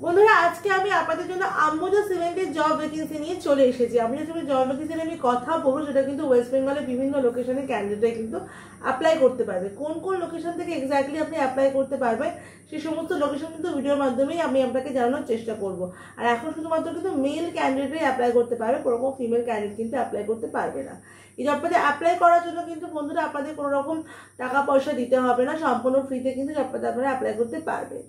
বন্ধুরা আজকে আমি আপনাদের জন্য আম্বুজা সিমেন্টের জব ভ্যাকেন্সি নিয়ে চলে এসেছি। আম্বুজা সিমেন্ট জব ভ্যাকেন্সি নিয়ে আমি কথা বলবো, সেটা কিন্তু ওয়েস্ট বেঙ্গলের বিভিন্ন লোকেশনে ক্যান্ডিডেট কিন্তু অ্যাপ্লাই করতে পারবে। কোন কোন লোকেশন থেকে এক্স্যাক্টলি আপনি অ্যাপ্লাই করতে পারবেন সেই সমস্ত লোকেশন কিন্তু ভিডিওর মাধ্যমেই আমি আপনাকে জানানোর চেষ্টা করব। আর এখন শুধুমাত্র কিন্তু মেল ক্যান্ডিডেটই অ্যাপ্লাই করতে পারবে, কোনো ফিমেল ক্যান্ডিডেট কিন্তু অ্যাপ্লাই করতে পারবে না। এই জবটাতে অ্যাপ্লাই করার জন্য কিন্তু বন্ধুরা আপনাদের কোনো রকম টাকা পয়সা দিতে হবে না, সম্পূর্ণ ফ্রিতে কিন্তু জবটাতে আপনারা অ্যাপ্লাই করতে পারবেন।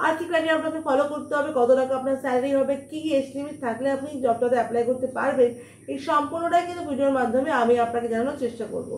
আর কি ক্রাইটেরিয়া আপনাকে ফলো করতে হবে, কত টাকা আপনার স্যালারি হবে, কি এজ লিমিট থাকলে আপনি জবটাতে অ্যাপ্লাই করতে পারবেন, এই সম্পূর্ণটাই কিন্তু ভিডিওর মাধ্যমে আমি আপনাকে জানানোর চেষ্টা করব।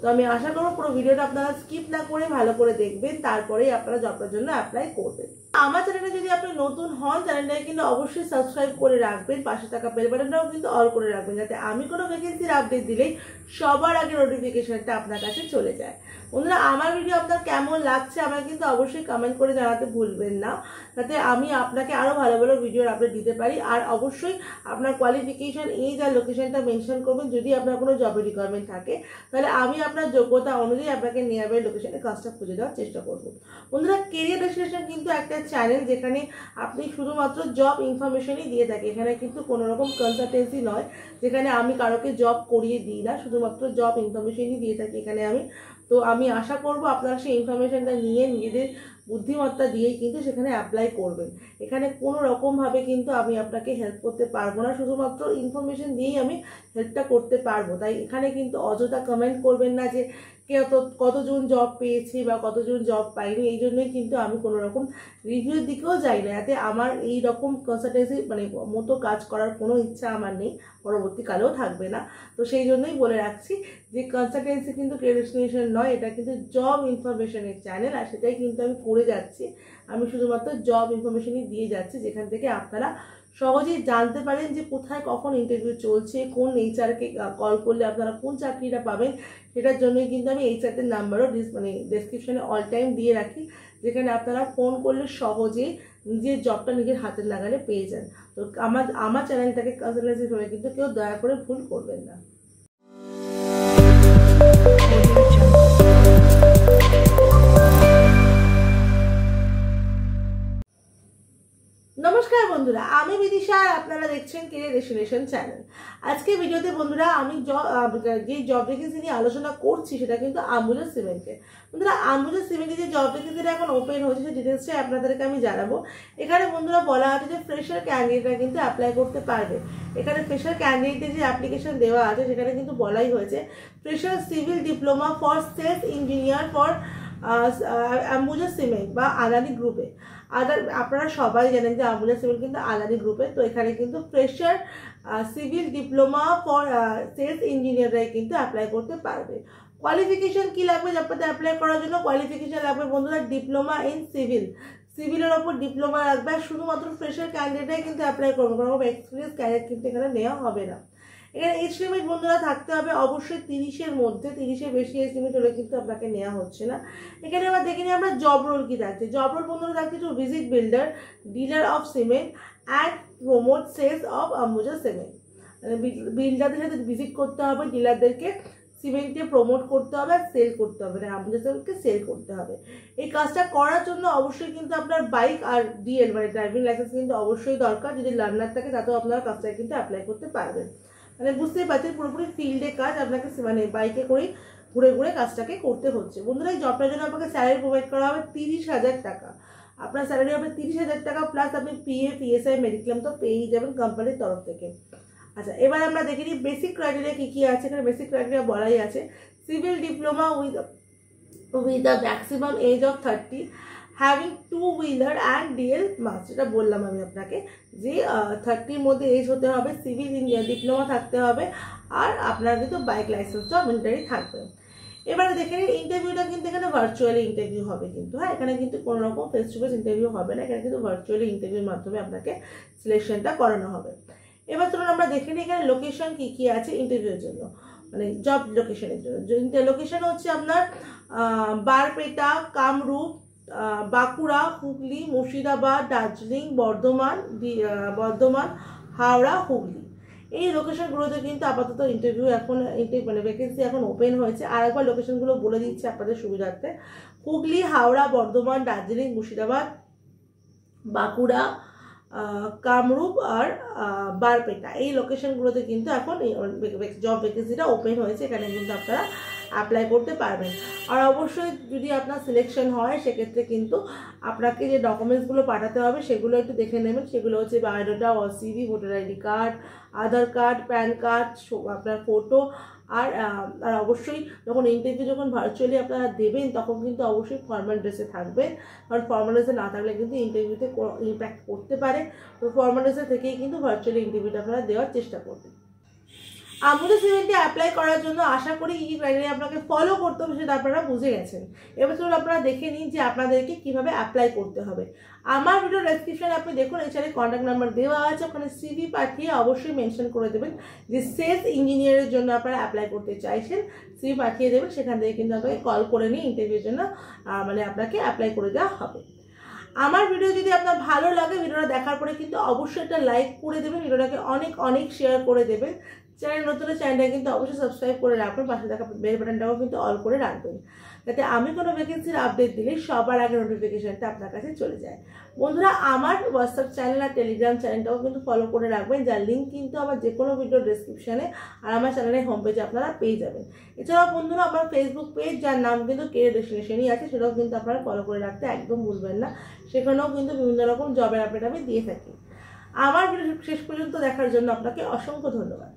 তো আমি আশা করব পুরো ভিডিওটা আপনারা স্কিপ না করে ভালো করে দেখবেন, তারপরেই আপনারা জবটার জন্য অ্যাপ্লাই করবেন। আমার চ্যানেলে যদি আপনি নতুন হন, চ্যানেলটাকে কিন্তু অবশ্যই সাবস্ক্রাইব করে রাখবেন, পাশে থাকা বেল বাটনটাও কিন্তু অল করে রাখবেন, যাতে আমি কোনো ভ্যাকেন্সির আপডেট দিলেই সবার আগে নোটিফিকেশনটা আপনার কাছে চলে যায়। বন্ধুরা আমার ভিডিও আপনার কেমন লাগছে আমাকে কিন্তু অবশ্যই কমেন্ট করে জানাতে ভুলবেন না, যাতে আমি আপনাকে আরও ভালো ভালো ভিডিওর আপডেট দিতে পারি। আর অবশ্যই আপনার কোয়ালিফিকেশন, এজ আর লোকেশনটা মেনশন করবেন। যদি আপনার কোনো জবের রিকোয়ারমেন্ট থাকে তাহলে আমি আপনার যোগ্যতা অনুযায়ী আপনাকে নিয়ার বাই লোকেশনে কাজটা খুঁজে দেওয়ার চেষ্টা করব। বন্ধুরা কেরিয়ার ডেস্টিনেশন কিন্তু একটা চ্যানেল যেখানে আপনি শুধুমাত্র জব ইনফরমেশনই দিয়ে থাকে। এখানে কিন্তু কোনো রকম কনসালটেন্সি নয়, যেখানে আমি কারোকে জব করিয়ে দিই না, শুধুমাত্র জব ইনফরমেশনই দিয়ে থাকি এখানে আমি। তো আমি আশা করব আপনারা সেই ইনফরমেশনটা নিয়ে নিজেদের বুদ্ধিমত্তা দিয়েই কিন্তু সেখানে অ্যাপ্লাই করবেন। এখানে কোনো রকমভাবে কিন্তু আমি আপনাকে হেল্প করতে পারবো না, শুধুমাত্র ইনফরমেশন দিয়েই আমি হেল্পটা করতে পারবো। তাই এখানে কিন্তু অযথা কমেন্ট করবেন না যে কতজন জব পেয়েছে বা কতজন জব পাইনি। এই জন্যই কিন্তু আমি কোনো রকম রিভিউর দিকেও যাই না, যাতে আমার এই রকম কনসালটেন্সি মতো কাজ করার কোনো ইচ্ছা আমার নেই, পরবর্তীকালেও থাকবে না। তো সেই জন্যই বলে রাখছি যে কনসালটেন্সি কিন্তু কেরিয়ার ডেস্টিনেশন নয়, এটা কিন্তু জব ইনফরমেশনের চ্যানেল। আর সেটাই কিন্তু আমি করে যাচ্ছি, আমি শুধুমাত্র জব ইনফরমেশনই দিয়ে যাচ্ছি, যেখান থেকে আপনারা সহজেই জানতে পারেন যে কোথায় কখন ইন্টারভিউ চলছে, কোন এইচআরকে কল করলে আপনারা কোন চাকরিটা পাবেন। সেটার জন্যই কিন্তু আমি এইচআরদের নাম্বারও ডেসক্রিপশনে অল টাইম দিয়ে রাখি, যেখানে আপনারা ফোন করলে সহজেই নিজের জবটা নিজের হাতের নাগালে পেয়ে যান। তো আমার চ্যানেলটাকে কনসালটেন্সি হিসেবে কিন্তু কেউ দয়া করে ভুল করবেন না। নমস্কার বন্ধুরা, আমি বিদিশা আর আপনারা দেখছেন কেরিয়ার ডেস্টিনেশন চ্যানেল। আজকে ভিডিওতে বন্ধুরা আমি যে জব ভ্যাকেন্সি নিয়ে আলোচনা করছি সেটা কিন্তু আম্বুজা সিমেন্টের। বন্ধুরা আম্বুজা সিমেন্টের যে জব ভ্যাকেন্সিটা এখন ওপেন হয়েছে সেই ডিটেলসটাই আপনাদেরকে আমি জানাবো। এখানে বন্ধুরা বলা আছে যে ফ্রেশার ক্যান্ডিডেটরা কিন্তু অ্যাপ্লাই করতে পারবে। এখানে ফ্রেশার ক্যান্ডিডেটের যে অ্যাপ্লিকেশন দেওয়া আছে সেখানে কিন্তু বলাই হয়েছে fresher civil diploma for sales engineer for Ambuja cement বা আদানি গ্রুপে। আপনারা সবাই জানেন যে আম্বুজা সিমেন্ট কিন্তু আদানি গ্রুপে। তো এখানে কিন্তু fresher civil diploma for sales ইঞ্জিনিয়াররাই কিন্তু অ্যাপ্লাই করতে পারবে। কোয়ালিফিকেশন কি লাগবে জবটাতে অ্যাপ্লাই করার জন্য? কোয়ালিফিকেশন লাগবে বন্ধুরা ডিপ্লোমা ইন সিভিলের ওপর ডিপ্লোমা লাগবে। শুধুমাত্র ফ্রেশার ক্যান্ডিডেটরাই কিন্তু অ্যাপ্লাই করবে, কোনো রকম এক্সপিরিয়েন্স ক্যান্ডিডেট কিন্তু এখানে নেওয়া হবে না। এখানে এজ লিমিট বন্ধুরা থাকতে হবে অবশ্যই 30-এর মধ্যে, 30-এর বেশি এজ লিমিট হলে কিন্তু আপনাকে নেওয়া হচ্ছে না। এখানে আবার দেখে নিই আমরা জব রোল কি থাকছে। জব রোল বন্ধুরা থাকছে to visit builder, dealer of cement and promote sales of Ambuja cement. মানে বিল্ডারদের সাথে ভিজিট করতে হবে, ডিলারদেরকে সিমেন্টকে প্রমোট করতে হবে আর সেল করতে হবে, মানে আম্বুজা সিমেন্টকে সেল করতে হবে। এই কাজটা করার জন্য অবশ্যই কিন্তু আপনার বাইক আর ডিএল মানে ড্রাইভিং লাইসেন্স কিন্তু অবশ্যই দরকার। যদি লার্নার থাকে তাতেও আপনারা কাজটা কিন্তু অ্যাপ্লাই করতে পারবেন। মানে বুঝতেই পারছেন পুরোপুরি ফিল্ডে কাজ, আপনাকে মানে বাইকে করেই ঘুরে ঘুরে কাজটাকে করতে হচ্ছে। বন্ধুরা এই জবটার জন্য আপনাকে স্যালারি প্রোভাইড করা হবে 30,000 টাকা। আপনার স্যালারি হবে 30,000 টাকা, প্লাস আপনি পিএফ, ইএসআই, মেডিক্লেম তো পেয়েই যাবেন কোম্পানির তরফ থেকে। আচ্ছা এবার আমরা দেখে নিই বেসিক ক্রাইটেরিয়া কী কী আছে। এখানে বেসিক ক্রাইটেরিয়া বলাই আছে civil diploma with the maximum age of 30, having 2-wheeler and DL must. যেটা বললাম আমি আপনাকে যে 30-র মধ্যে এজ হতে হবে, সিভিল ডিপ্লোমা থাকতে হবে, আর আপনার কিন্তু বাইক লাইসেন্সটাও মিলিটারি থাকবে। এবারে দেখে নিন ইন্টারভিউটা কিন্তু এখানে ভার্চুয়ালি ইন্টারভিউ হবে কিন্তু। হ্যাঁ, এখানে কিন্তু কোনো রকম ফেস টু ফেস ইন্টারভিউ হবে না, এখানে কিন্তু ভার্চুয়ালি ইন্টারভিউর মাধ্যমে আপনাকে সিলেকশনটা করানো হবে। এবার চলুন আমরা দেখে নিই এখানে লোকেশন কী কী আছে ইন্টারভিউর জন্য, মানে জব লোকেশনের জন্য। লোকেশন হচ্ছে আপনার বারপেটা, কামরূপ, বাঁকুড়া, হুগলি, মুর্শিদাবাদ, দার্জিলিং, বর্ধমান, হাওড়া, হুগলি। এই লোকেশনগুলোতে কিন্তু আপাতত ইন্টারভিউ এখন মানে ভ্যাকেন্সি এখন ওপেন হয়েছে। আর একবার লোকেশনগুলো বলে দিচ্ছি আপনাদের সুবিধার্থে। হুগলি, হাওড়া, বর্ধমান, দার্জিলিং, মুর্শিদাবাদ, বাঁকুড়া, কামরূপ আর বারপেটা, এই লোকেশনগুলোতে কিন্তু এখন জব ভ্যাকেন্সিটা ওপেন হয়েছে। এখানে কিন্তু আপনারা অ্যাপ্লাই করতে পারবেন। আর অবশ্যই যদি আপনার সিলেকশন হয় সেক্ষেত্রে কিন্তু আপনাকে যে ডকুমেন্টসগুলো পাঠাতে হবে সেগুলো একটু দেখে নেবেন। সেগুলো হচ্ছে biodata, CV, voter ID card, Aadhaar card, PAN card, আপনার ফটো। আর অবশ্যই যখন ইন্টারভিউ যখন ভার্চুয়ালি আপনারা দেবেন তখন কিন্তু অবশ্যই ফর্মাল ড্রেসে থাকবেন, কারণ ফর্মাল ড্রেসে না থাকলে কিন্তু ইন্টারভিউতে ইম্প্যাক্ট করতে পারে। তো ফর্মাল ড্রেসে থেকেই কিন্তু ভার্চুয়ালি ইন্টারভিউটা আপনারা দেওয়ার চেষ্টা করবেন। আমুদা সিমেন্টে অ্যাপ্লাই করার জন্য আশা করি কী ক্রাইটেরিয়া আপনাকে ফলো করতে হবে সেটা আপনারা বুঝে গেছেন। এবার চলুন আপনারা দেখে নিন যে আপনাদেরকে কীভাবে অ্যাপ্লাই করতে হবে। আমার ভিডিও ডেসক্রিপশনে আপনি দেখুন, এছাড়া কন্ট্যাক্ট নাম্বার দেওয়া আছে, ওখানে সিভি পাঠিয়ে অবশ্যই মেনশন করে দেবেন যে সেলস ইঞ্জিনিয়ারের জন্য আপনারা অ্যাপ্লাই করতে চাইছেন। সিভি পাঠিয়ে দেবেন, সেখান থেকে কিন্তু আপনাকে কল করে নিয়ে ইন্টারভিউর জন্য মানে আপনাকে অ্যাপ্লাই করে দেওয়া হবে। আমার ভিডিও যদি আপনার ভালো লাগে, ভিডিওটা দেখার পরে কিন্তু অবশ্যই একটা লাইক করে দেবেন, ভিডিওটাকে অনেক অনেক শেয়ার করে দেবেন। চ্যানেল নতুন চ্যানেলটা কিন্তু অবশ্যই সাবস্ক্রাইব করে রাখবেন, পাশে থাকা বেল বাটনটাও কিন্তু অল করে রাখবেন, যাতে আমি কোনো ভ্যাকেন্সির আপডেট দিলে সবার আগে নোটিফিকেশনটা আপনার কাছে চলে যায়। বন্ধুরা, আমার হোয়াটসঅ্যাপ চ্যানেল আর টেলিগ্রাম চ্যানেলটাও কিন্তু ফলো করে রাখবেন, যার লিঙ্ক কিন্তু আমার যে কোনো ভিডিও ডেসক্রিপশানে আর আমার চ্যানেলের হোম পেজে আপনারা পেয়ে যাবেন। এছাড়াও বন্ধুরা, আমার ফেসবুক পেজ যার নাম কিন্তু কেরিয়ার ডেস্টিনেশনই আছে, সেটাও কিন্তু আপনারা ফলো করে রাখতে একদম ভুলবেন না। সেখানেও কিন্তু বিভিন্ন রকম জবের আপডেট আমি দিয়ে থাকি। আমার ভিডিও শেষ পর্যন্ত দেখার জন্য আপনাকে অসংখ্য ধন্যবাদ।